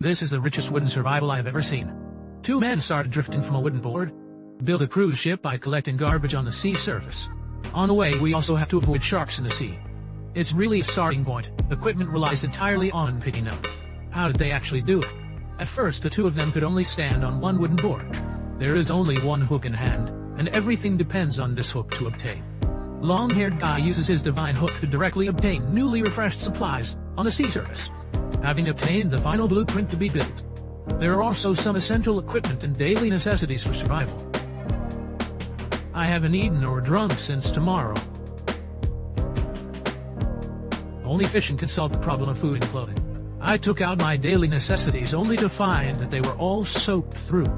This is the richest wooden survival I have ever seen. Two men started drifting from a wooden board. Build a cruise ship by collecting garbage on the sea surface. On the way, we also have to avoid sharks in the sea. It's really a starting point. Equipment relies entirely on picking up. How did they actually do it? At first, the two of them could only stand on one wooden board. There is only one hook in hand, and everything depends on this hook to obtain. Long-haired guy uses his divine hook to directly obtain newly refreshed supplies on the sea surface, having obtained the final blueprint to be built. There are also some essential equipment and daily necessities for survival. I haven't eaten or drunk since tomorrow. Only fishing can solve the problem of food and clothing. I took out my daily necessities only to find that they were all soaked through.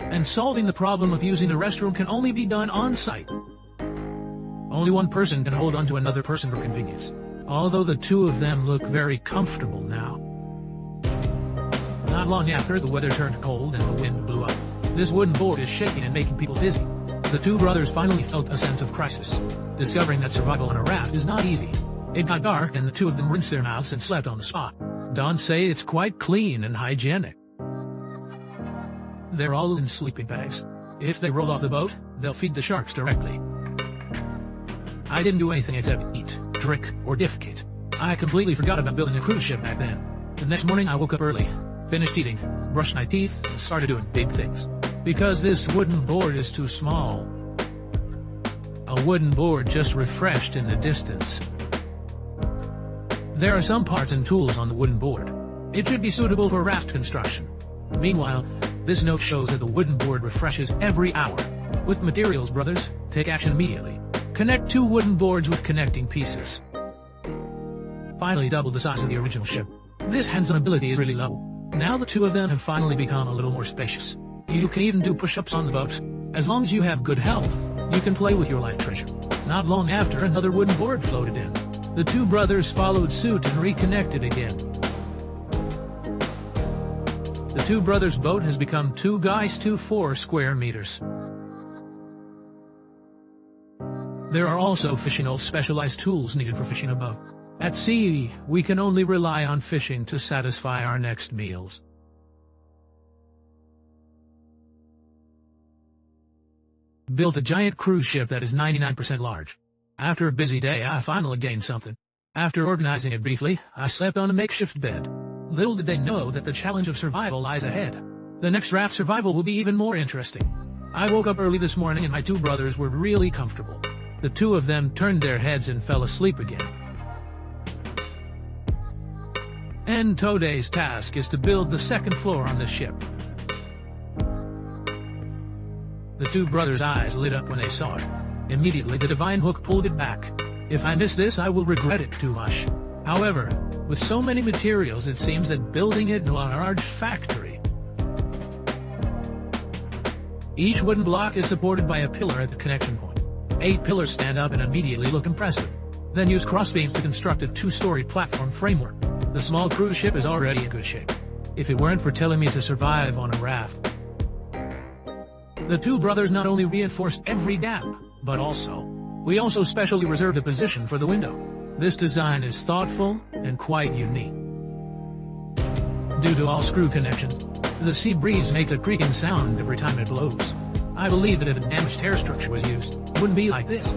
And solving the problem of using the restroom can only be done on-site. Only one person can hold on to another person for convenience, although the two of them look very comfortable now. Not long after, the weather turned cold and the wind blew up. This wooden board is shaking and making people dizzy. The two brothers finally felt a sense of crisis, discovering that survival on a raft is not easy. It got dark and the two of them rinsed their mouths and slept on the spot. Don't say it's quite clean and hygienic. They're all in sleeping bags. If they roll off the boat, they'll feed the sharks directly. I didn't do anything except eat, drink, or defecate. I completely forgot about building a cruise ship back then. The next morning I woke up early, finished eating, brushed my teeth, and started doing big things. Because this wooden board is too small. A wooden board just refreshed in the distance. There are some parts and tools on the wooden board. It should be suitable for raft construction. Meanwhile, this note shows that the wooden board refreshes every hour. With materials, brothers, take action immediately. Connect two wooden boards with connecting pieces. Finally double the size of the original ship. This hands-on ability is really low. Now the two of them have finally become a little more spacious. You can even do push-ups on the boat. As long as you have good health, you can play with your life treasure. Not long after, another wooden board floated in. The two brothers followed suit and reconnected again. The two brothers' boat has become 2x4 square meters. There are also fishing or specialized tools needed for fishing a boat. At sea, we can only rely on fishing to satisfy our next meals. Built a giant cruise ship that is 99% large. After a busy day, I finally gained something. After organizing it briefly, I slept on a makeshift bed. Little did they know that the challenge of survival lies ahead. The next raft survival will be even more interesting. I woke up early this morning and my two brothers were really comfortable. The two of them turned their heads and fell asleep again. And today's task is to build the second floor on the ship. The two brothers' eyes lit up when they saw it. Immediately the divine hook pulled it back. If I miss this, I will regret it too much. However, with so many materials, it seems that building it in a large factory. Each wooden block is supported by a pillar at the connection point. 8 pillars stand up and immediately look impressive. Then use crossbeams to construct a 2-story platform framework. The small cruise ship is already in good shape. If it weren't for telling me to survive on a raft. The two brothers not only reinforced every gap, but we also specially reserved a position for the window. This design is thoughtful and quite unique. Due to all screw connections, the sea breeze makes a creaking sound every time it blows. I believe that if a damaged hair structure was used, it wouldn't be like this.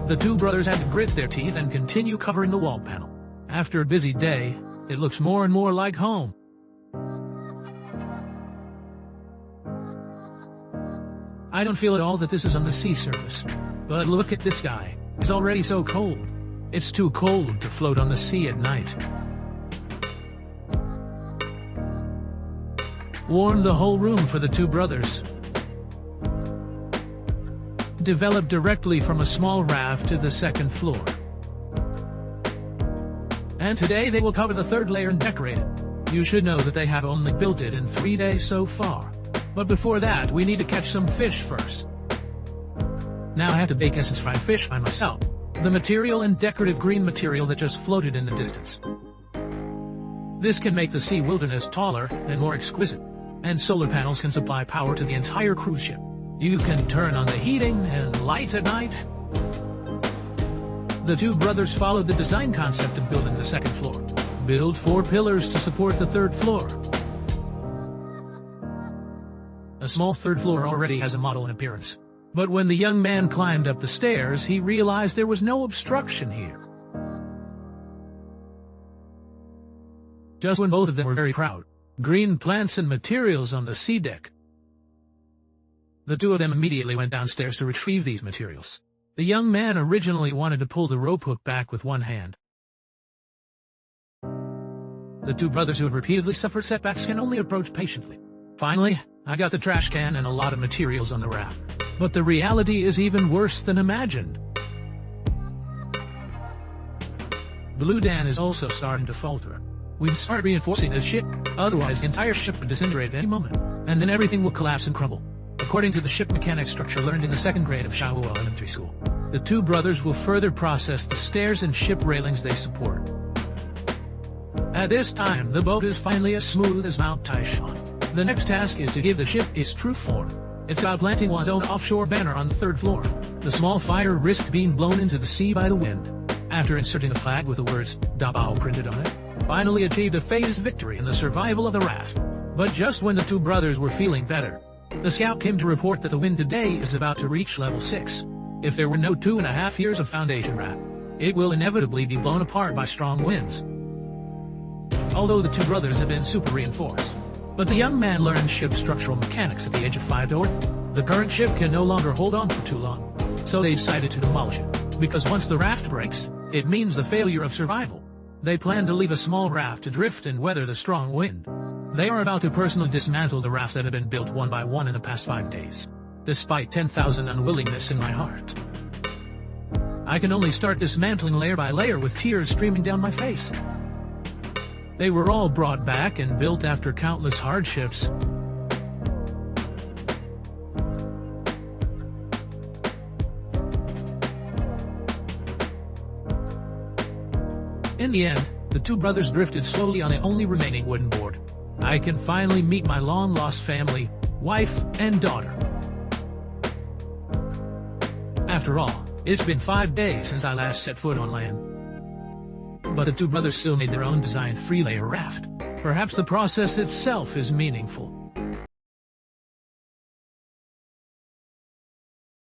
The two brothers had to grit their teeth and continue covering the wall panel. After a busy day, it looks more and more like home. I don't feel at all that this is on the sea surface. But look at this guy. It's already so cold. It's too cold to float on the sea at night. Warmed the whole room for the two brothers. Developed directly from a small raft to the second floor. And today they will cover the third layer and decorate it. You should know that they have only built it in 3 days so far. But before that, we need to catch some fish first. Now I have to bake essence fried fish by myself. The material and decorative green material that just floated in the distance. This can make the sea wilderness taller and more exquisite. And solar panels can supply power to the entire cruise ship. You can turn on the heating and lights at night. The two brothers followed the design concept of building the second floor. Build 4 pillars to support the 3rd floor. A small 3rd floor already has a model in appearance. But when the young man climbed up the stairs, he realized there was no obstruction here. Just when both of them were very proud, green plants and materials on the sea deck. The two of them immediately went downstairs to retrieve these materials. The young man originally wanted to pull the rope hook back with one hand. The two brothers who have repeatedly suffered setbacks can only approach patiently. Finally, I got the trash can and a lot of materials on the raft. But the reality is even worse than imagined. Blue Dan is also starting to falter. We'd start reinforcing this ship, otherwise the entire ship would disintegrate at any moment, and then everything will collapse and crumble. According to the ship mechanics structure learned in the 2nd grade of Shaohua Elementary School, the two brothers will further process the stairs and ship railings they support. At this time, the boat is finally as smooth as Mount Taishan. The next task is to give the ship its true form. It's about planting one's own offshore banner on the 3rd floor. The small fire risked being blown into the sea by the wind. After inserting a flag with the words Dabao printed on it, finally achieved a phased victory in the survival of the raft. But just when the two brothers were feeling better, the scout came to report that the wind today is about to reach level 6. If there were no 2.5 years of foundation raft, it will inevitably be blown apart by strong winds. Although the two brothers have been super reinforced, but the young man learned ship structural mechanics at the age of 5 to work. The current ship can no longer hold on for too long, so they decided to demolish it, because once the raft breaks, it means the failure of survival. They plan to leave a small raft to drift and weather the strong wind. They are about to personally dismantle the rafts that have been built one by one in the past 5 days. Despite 10,000 unwillingness in my heart, I can only start dismantling layer by layer with tears streaming down my face. They were all brought back and built after countless hardships. In the end, the two brothers drifted slowly on the only remaining wooden board. I can finally meet my long-lost family, wife, and daughter. After all, it's been 5 days since I last set foot on land. But the two brothers still made their own designed 3-layer raft. Perhaps the process itself is meaningful.